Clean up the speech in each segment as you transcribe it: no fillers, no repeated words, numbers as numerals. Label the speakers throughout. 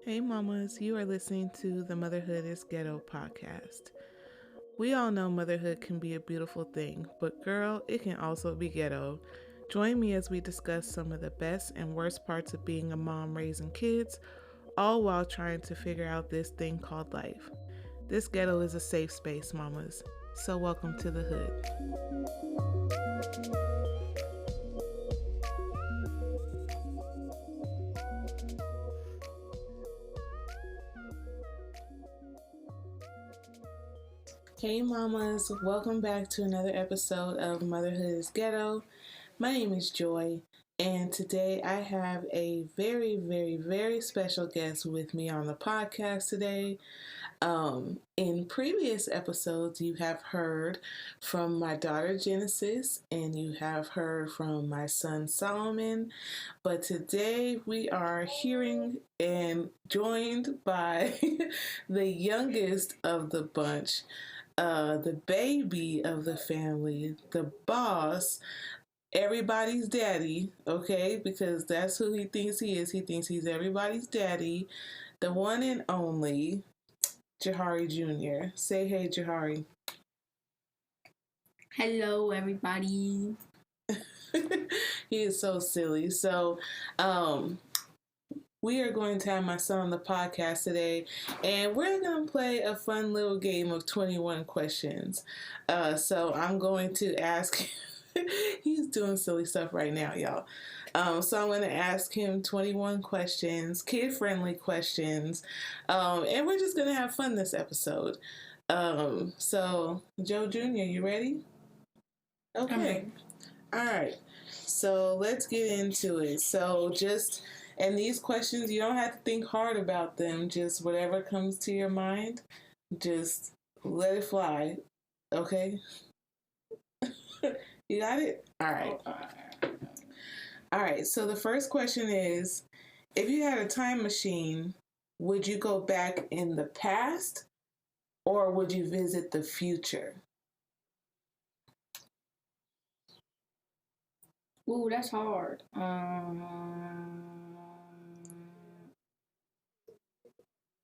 Speaker 1: Hey mamas, you are listening to the Motherhood is Ghetto podcast. We all know motherhood can be a beautiful thing, but girl, it can also be ghetto. Join me as we discuss some of the best and worst parts of being a mom raising kids, all while trying to figure out this thing called life. This ghetto is a safe space, mamas. So welcome to the hood. Hey mamas, welcome back to another episode of Motherhood is Ghetto. My name is Joy, and today I have a very, very, very special guest with me on the podcast today. In previous episodes, you have heard from my daughter Genesis, and you have heard from my son Solomon, but today we are hearing and joined by the youngest of the bunch. The baby of the family, the boss, everybody's daddy, okay? Because that's who he thinks he is. He thinks he's everybody's daddy. The one and only Jahari Jr. Say hey, Jahari.
Speaker 2: Hello, everybody.
Speaker 1: He is so silly. So, we are going to have my son on the podcast today, and we're going to play a fun little game of 21 questions. So I'm going to ask, he's doing silly stuff right now, y'all. So I'm going to ask him 21 questions, kid-friendly questions, and we're just going to have fun this episode. So, Joe Jr., you ready? Okay. All right. So let's get into it. And these questions, you don't have to think hard about them. Just whatever comes to your mind, just let it fly. Okay? You got it? All right. All right. So the first question is, if you had a time machine, would you go back in the past or would you visit the future?
Speaker 2: Ooh, that's hard.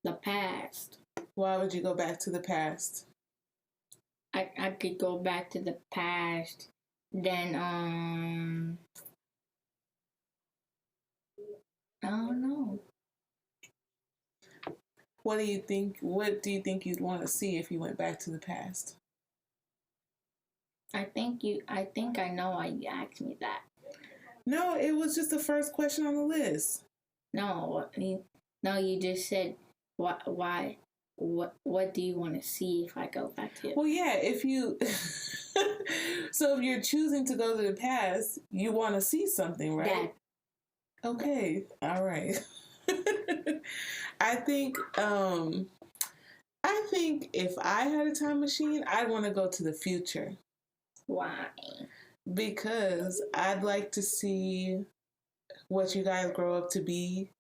Speaker 2: The past.
Speaker 1: Why would you go back to the past?
Speaker 2: I could go back to the past. Then, I don't know.
Speaker 1: What do you think you'd want to see if you went back to the past?
Speaker 2: I think I know why you asked me that.
Speaker 1: No, it was just the first question on the list.
Speaker 2: No, you just said why. What do you want to see if I go back to it?
Speaker 1: Well, yeah, if you so if you're choosing to go to the past, you want to see something, right?
Speaker 2: Dad.
Speaker 1: Okay. All right. I think if I had a time machine, I'd want to go to the future.
Speaker 2: Why?
Speaker 1: Because I'd like to see what you guys grow up to be.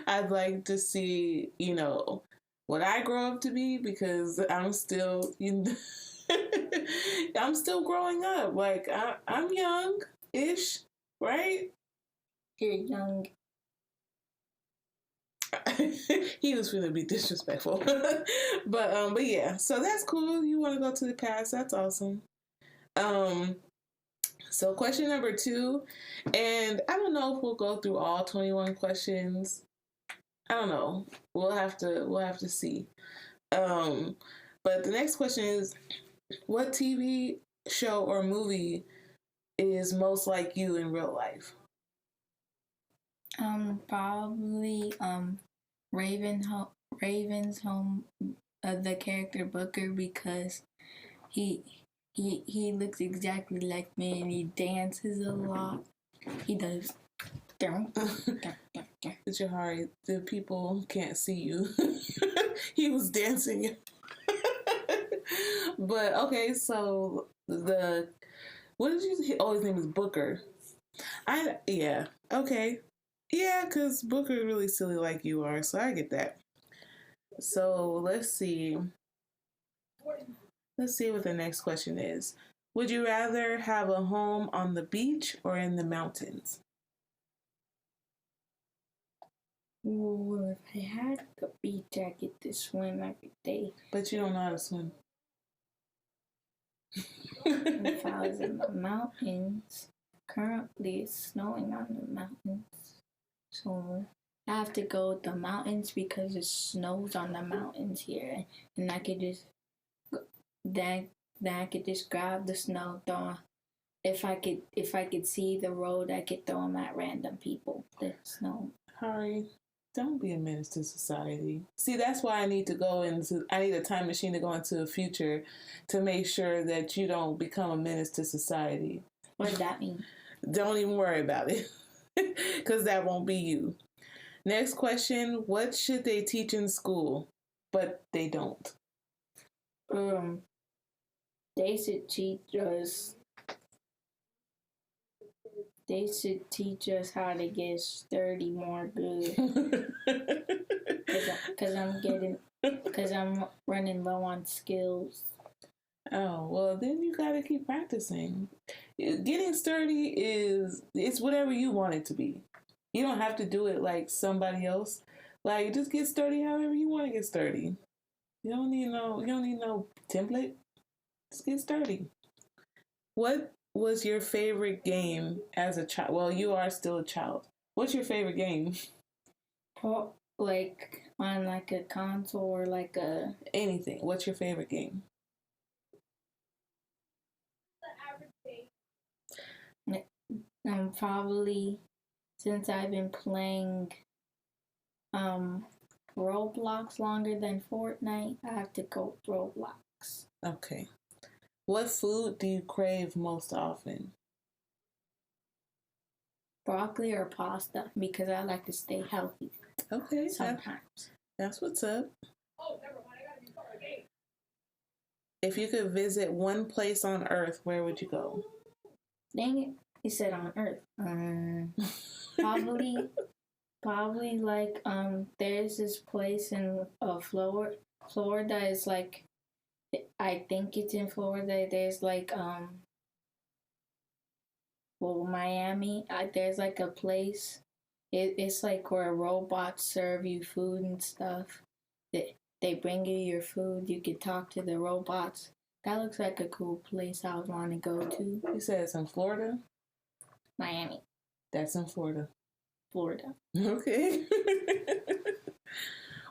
Speaker 1: I'd like to see, what I grow up to be, because I'm still, I'm still growing up. Like, I'm young-ish, right?
Speaker 2: You're young.
Speaker 1: He was finna be disrespectful. but yeah, so that's cool. You want to go to the past, that's awesome. So question number 2, and I don't know if we'll go through all 21 questions. I don't know. We'll have to see. But the next question is, what TV show or movie is most like you in real life?
Speaker 2: Probably Raven's Home, the character Booker, because he looks exactly like me and he dances a lot. He does.
Speaker 1: Jahari, the people can't see you. He was dancing. But okay, so what did you say? Oh, his name is Booker. Yeah, okay. Yeah, because Booker is really silly like you are, so I get that. So let's see. Let's see what the next question is. Would you rather have a home on the beach or in the mountains?
Speaker 2: Well, if I had a beach jacket to swim every day.
Speaker 1: But you don't know how to swim.
Speaker 2: If I was in the mountains, currently it's snowing on the mountains. So I have to go to the mountains because it snows on the mountains here. And I could just, then I could just grab the snow, throw. If I could see the road, I could throw them at random people. The snow.
Speaker 1: Hari, don't be a menace to society. See, that's why I need a time machine to go into the future to make sure that you don't become a menace to society.
Speaker 2: What does that mean?
Speaker 1: Don't even worry about it, because that won't be you. Next question, what should they teach in school, but they don't?
Speaker 2: They should teach us. They should teach us how to get sturdy more good. Cause I'm running low on skills.
Speaker 1: Oh, well, then you gotta keep practicing. Getting sturdy it's whatever you want it to be. You don't have to do it like somebody else. Like, just get sturdy however you want to get sturdy. You don't need no template. Just get sturdy. What was your favorite game as a child? Well, you are still a child. What's your favorite game?
Speaker 2: Like on like a console or like a
Speaker 1: anything. What's your favorite game?
Speaker 2: Probably since I've been playing Roblox longer than Fortnite, I have to go Roblox.
Speaker 1: Okay. What food do you crave most often?
Speaker 2: Broccoli or pasta, because I like to stay healthy.
Speaker 1: Okay.
Speaker 2: Sometimes.
Speaker 1: That's what's up. Oh, never mind. I gotta be part of the game. If you could visit one place on Earth, where would you go?
Speaker 2: Dang it. He said on Earth. Probably like there's this place in Florida. Florida is like, I think it's in Florida. There's like Miami. There's like a place. It's like where robots serve you food and stuff. They bring you your food. You can talk to the robots. That looks like a cool place I would want to go to.
Speaker 1: You said it's in Florida?
Speaker 2: Miami.
Speaker 1: That's in Florida.
Speaker 2: Florida.
Speaker 1: Okay.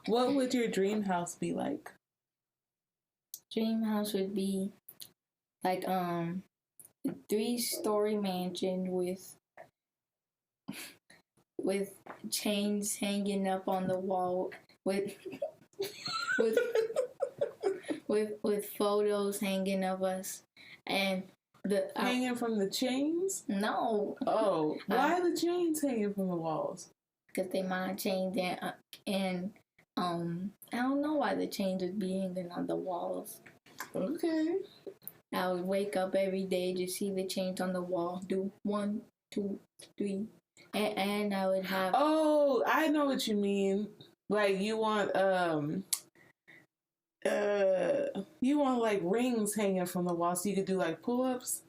Speaker 1: What would your dream house be like?
Speaker 2: Dream house would be like a 3-story mansion with chains hanging up on the wall with with photos hanging of us and
Speaker 1: hanging from the chains?
Speaker 2: No.
Speaker 1: Oh, why are the chains hanging from the walls?
Speaker 2: Because they mind chains and I don't know why the chains would be hanging on the walls.
Speaker 1: Okay.
Speaker 2: I would wake up every day to see the chains on the wall. Do 1, 2, 3, and I would have.
Speaker 1: Oh, I know what you mean. Like you want like rings hanging from the wall so you could do like pull-ups?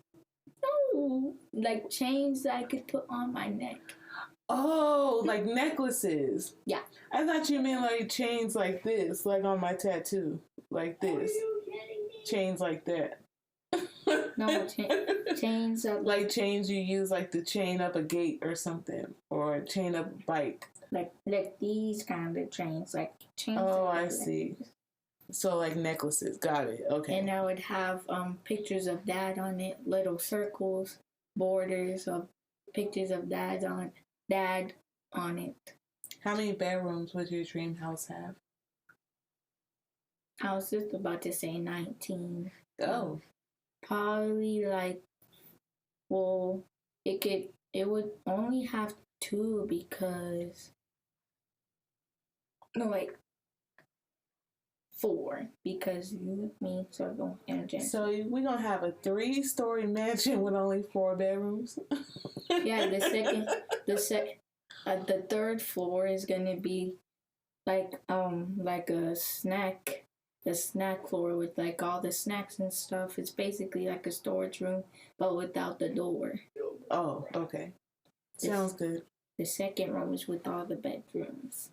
Speaker 2: No, like chains that I could put on my neck.
Speaker 1: Oh, like necklaces.
Speaker 2: Yeah.
Speaker 1: I thought you meant like chains like this, like on my tattoo. Like this. Chains like that.
Speaker 2: No, chains that
Speaker 1: like chains you use like to chain up a gate or something. Or chain up a bike.
Speaker 2: Like these kind of chains. Like chains.
Speaker 1: Oh, I see. So like necklaces. Got it. Okay.
Speaker 2: And I would have pictures of Dad on it, little circles, borders of pictures of Dad on it.
Speaker 1: How many bedrooms would your dream house have?
Speaker 2: I was just about to say 19.
Speaker 1: Oh.
Speaker 2: Probably like, well, it would only have 2 because, no, like 4 because you, me, Circle, and Jen.
Speaker 1: So we're gonna have a 3-story mansion with only 4 bedrooms.
Speaker 2: Yeah, the 3rd floor is gonna be like a snack floor with like all the snacks and stuff. It's basically like a storage room, but without the door.
Speaker 1: Oh, okay. Sounds good.
Speaker 2: The 2nd room is with all the bedrooms.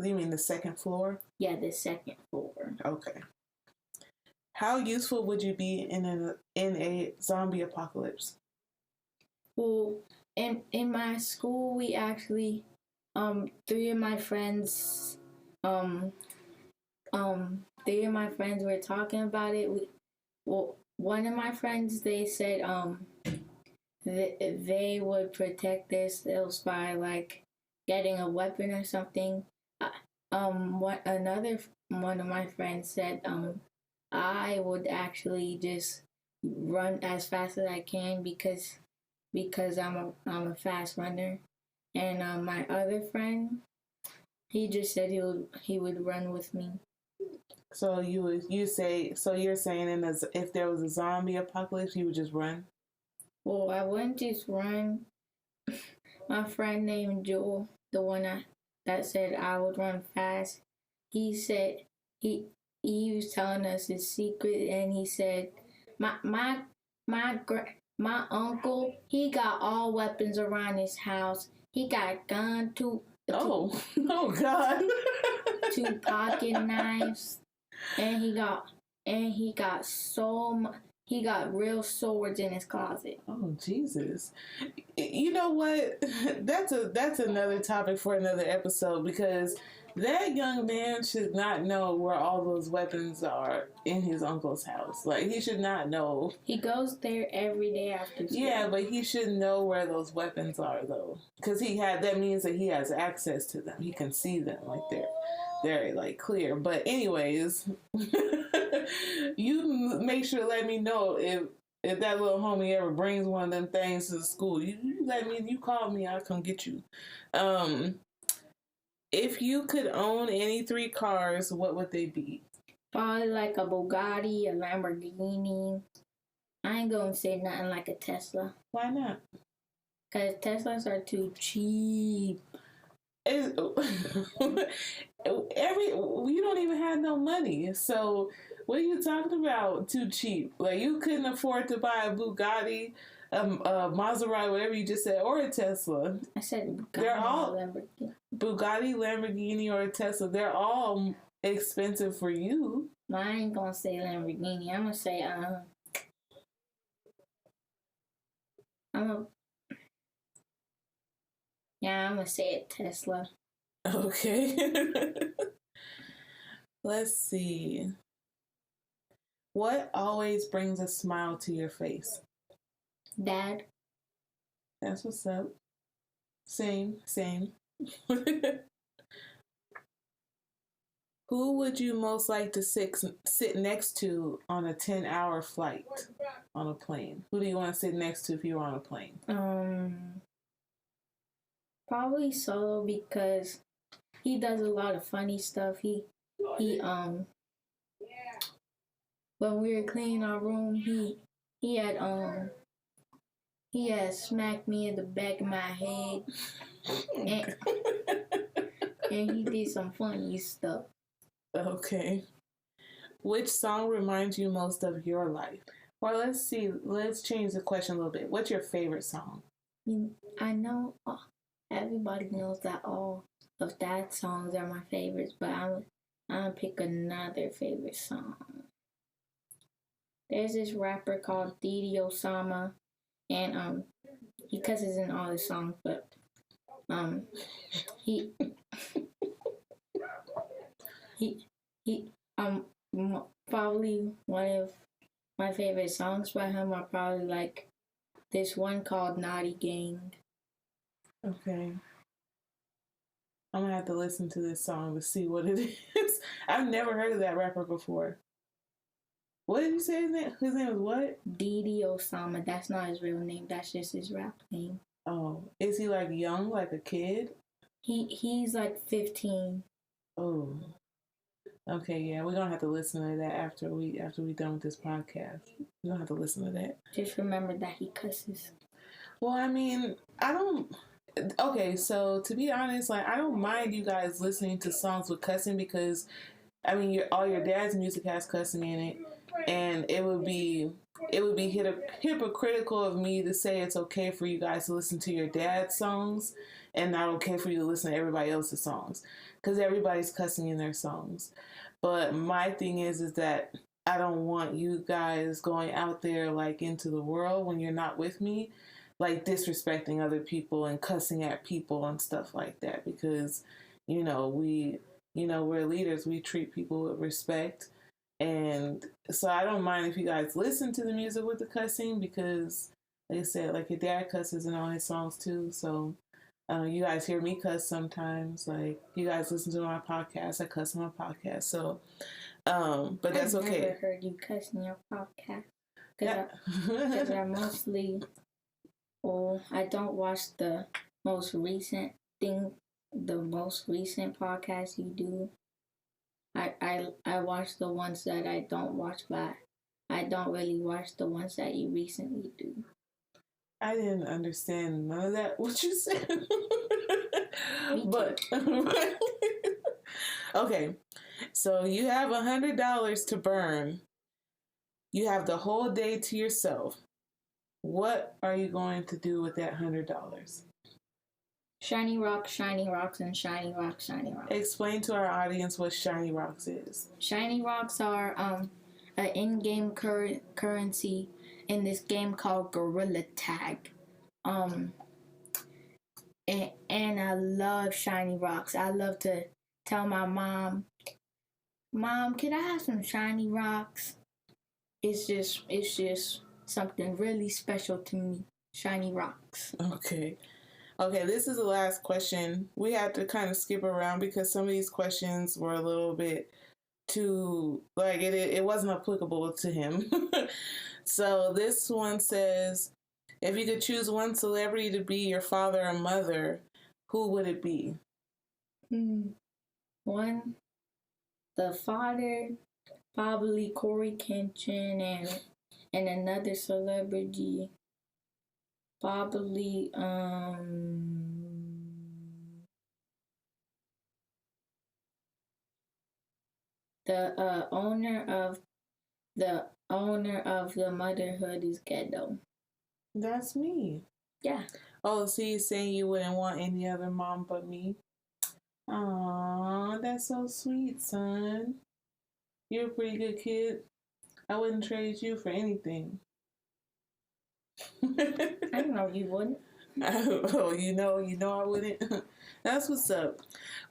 Speaker 1: You mean the second floor?
Speaker 2: Yeah, the second floor.
Speaker 1: Okay. How useful would you be in a zombie apocalypse?
Speaker 2: Well, in my school, we actually, three of my friends, um, three of my friends were talking about it. One of my friends, they said, they would protect themselves by like getting a weapon or something. Another one of my friends said, I would actually just run as fast as I can because I'm a fast runner. And my other friend, he just said he would run with me.
Speaker 1: So you're saying if there was a zombie apocalypse, you would just run?
Speaker 2: Well, I wouldn't just run. My friend named Joel, the one that said I would run fast, he said he was telling us his secret, and he said my uncle, he got all weapons around his house. He got gun, two
Speaker 1: oh God,
Speaker 2: two pocket knives, and he got real swords in his closet.
Speaker 1: Oh Jesus! You know what? That's another topic for another episode, because that young man should not know where all those weapons are in his uncle's house. Like, he should not know.
Speaker 2: He goes there every day after school.
Speaker 1: Yeah, but he should know where those weapons are, though, because that means that he has access to them. He can see them, like they're like clear. But anyways, you make sure to let me know if that little homie ever brings one of them things to the school. You call me, I'll come get you. If you could own any 3 cars, what would they be?
Speaker 2: Probably like a Bugatti, a Lamborghini. I ain't gonna say nothing like a Tesla.
Speaker 1: Why not?
Speaker 2: Because Teslas are too cheap.
Speaker 1: You don't even have no money. So what are you talking about? Too cheap? Like, you couldn't afford to buy a Bugatti, a Maserati, whatever you just said, or a Tesla.
Speaker 2: I said Bugatti.
Speaker 1: They're all
Speaker 2: Lamborghini.
Speaker 1: Bugatti, Lamborghini, or a Tesla. They're all expensive for you.
Speaker 2: No, I ain't gonna say Lamborghini. I'm gonna say I'm gonna say a Tesla.
Speaker 1: Okay. Let's see. What always brings a smile to your face?
Speaker 2: Dad.
Speaker 1: That's what's up. Same. Who would you most like to sit next to on a 10-hour flight on a plane? Who do you want to sit next to if you were on a plane?
Speaker 2: Probably Solo, because he does a lot of funny stuff. He when we were cleaning our room, he had smacked me in the back of my head, and he did some funny stuff.
Speaker 1: Okay. Which song reminds you most of your life? Well, let's see. Let's change the question a little bit. What's your favorite song?
Speaker 2: I know everybody knows that all of Dad's songs are my favorites, but I'm gonna pick another favorite song. There's this rapper called Didi Osama, and he cusses in all his songs, but he probably one of my favorite songs by him are probably like this one called Naughty Gang.
Speaker 1: Okay. I'm gonna have to listen to this song to see what it is. I've never heard of that rapper before. What did you say his name? His name is what?
Speaker 2: Didi Osama. That's not his real name. That's just his rap name.
Speaker 1: Oh, is he like young, like a kid?
Speaker 2: He's like 15.
Speaker 1: Oh. Okay, yeah, we're gonna have to listen to that after we done with this podcast. We're gonna have to listen to that.
Speaker 2: Just remember that he cusses.
Speaker 1: Well, I mean, okay, so to be honest, like, I don't mind you guys listening to songs with cussing, because I mean, all your dad's music has cussing in it, and it would be it would be hypocritical of me to say it's okay for you guys to listen to your dad's songs and not okay for you to listen to everybody else's songs, because everybody's cussing in their songs. But my thing is that I don't want you guys going out there like into the world when you're not with me, like disrespecting other people and cussing at people and stuff like that, because we're leaders. We treat people with respect. And so I don't mind if you guys listen to the music with the cussing, because like I said, like your dad cusses in all his songs too. So you guys hear me cuss sometimes. Like you guys listen to my podcast, I cuss on my podcast. So but that's okay.
Speaker 2: I've never heard you cuss in your podcast. Because I mostly, I don't watch the most recent podcast you do. I watch the ones that I don't watch, but I don't really watch the ones that you recently do.
Speaker 1: I didn't understand none of that what you said. But okay, so you have $100 to burn. You have the whole day to yourself. What are you going to do with that $100?
Speaker 2: Shiny rocks, shiny rocks, and shiny rocks, shiny rocks.
Speaker 1: Explain to our audience what shiny rocks is.
Speaker 2: Shiny rocks are an in-game currency in this game called Gorilla Tag. And I love shiny rocks. I love to tell my mom, can I have some shiny rocks? It's just something really special to me. Shiny rocks.
Speaker 1: Okay, this is the last question. We had to kind of skip around because some of these questions were a little bit too, like, it wasn't applicable to him. So this one says, if you could choose one celebrity to be your father or mother, who would it be?
Speaker 2: One, the father, probably Corey Kenshin, and another celebrity, probably the owner of the Motherhood is Ghetto.
Speaker 1: That's me.
Speaker 2: Yeah.
Speaker 1: Oh, so you're saying you wouldn't want any other mom but me? Aw, that's so sweet, son. You're a pretty good kid. I wouldn't trade you for anything.
Speaker 2: I know you wouldn't.
Speaker 1: Oh, you know I wouldn't. That's what's up.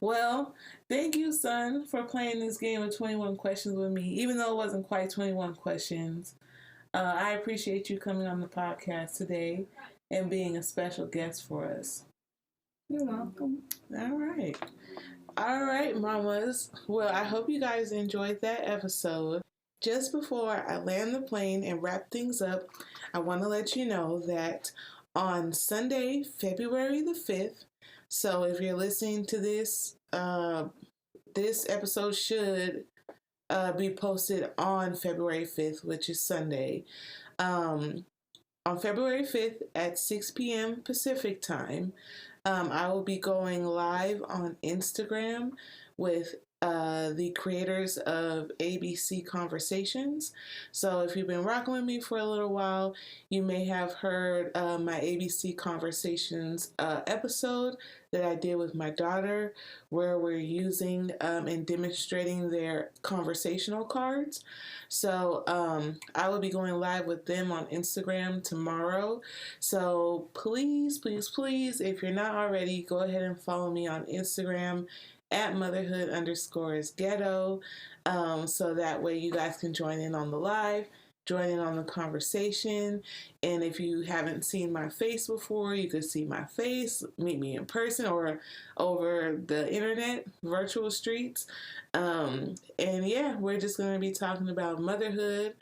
Speaker 1: Well, thank you, son, for playing this game of 21 questions with me, even though it wasn't quite 21 questions. I appreciate you coming on the podcast today and being a special guest for us.
Speaker 2: You're welcome.
Speaker 1: All right, mamas. Well, I hope you guys enjoyed that episode. Just before I land the plane and wrap things up, I want to let you know that on Sunday, February the 5th, so if you're listening to this, this episode should be posted on February 5th, which is Sunday. On February 5th at 6 p.m. Pacific time, I will be going live on Instagram with the creators of ABC Conversations. So if you've been rocking with me for a little while, you may have heard my ABC Conversations episode that I did with my daughter, where we're using and demonstrating their conversational cards. So I will be going live with them on Instagram tomorrow. So please, please, please, if you're not already, go ahead and follow me on Instagram at motherhood_ghetto, so that way you guys can join in on the live, join in on the conversation. And if you haven't seen my face before, you could see my face, meet me in person or over the internet, virtual streets. And yeah, we're just going to be talking about motherhood.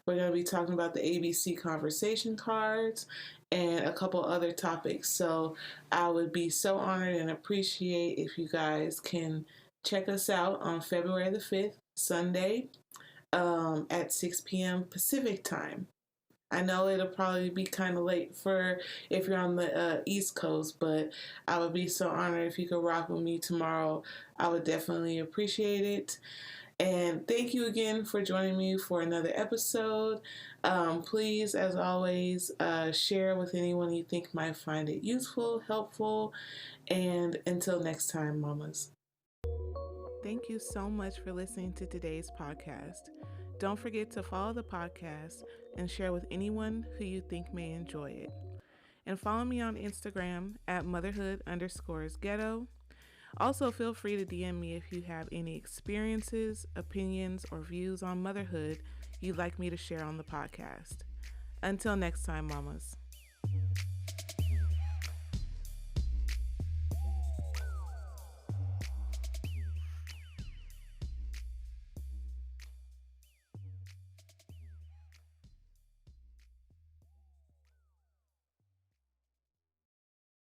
Speaker 1: We're going to be talking about the ABC conversation cards and a couple other topics. So I would be so honored and appreciate if you guys can check us out on February the 5th, Sunday, at 6 p.m. Pacific time. I know it'll probably be kind of late for if you're on the East Coast, but I would be so honored if you could rock with me tomorrow. I would definitely appreciate it. And thank you again for joining me for another episode. Please, as always, share with anyone you think might find it useful, helpful. And until next time, mamas. Thank you so much for listening to today's podcast. Don't forget to follow the podcast and share with anyone who you think may enjoy it. And follow me on Instagram at motherhood_ghetto. Also, feel free to DM me if you have any experiences, opinions, or views on motherhood you'd like me to share on the podcast. Until next time, mamas.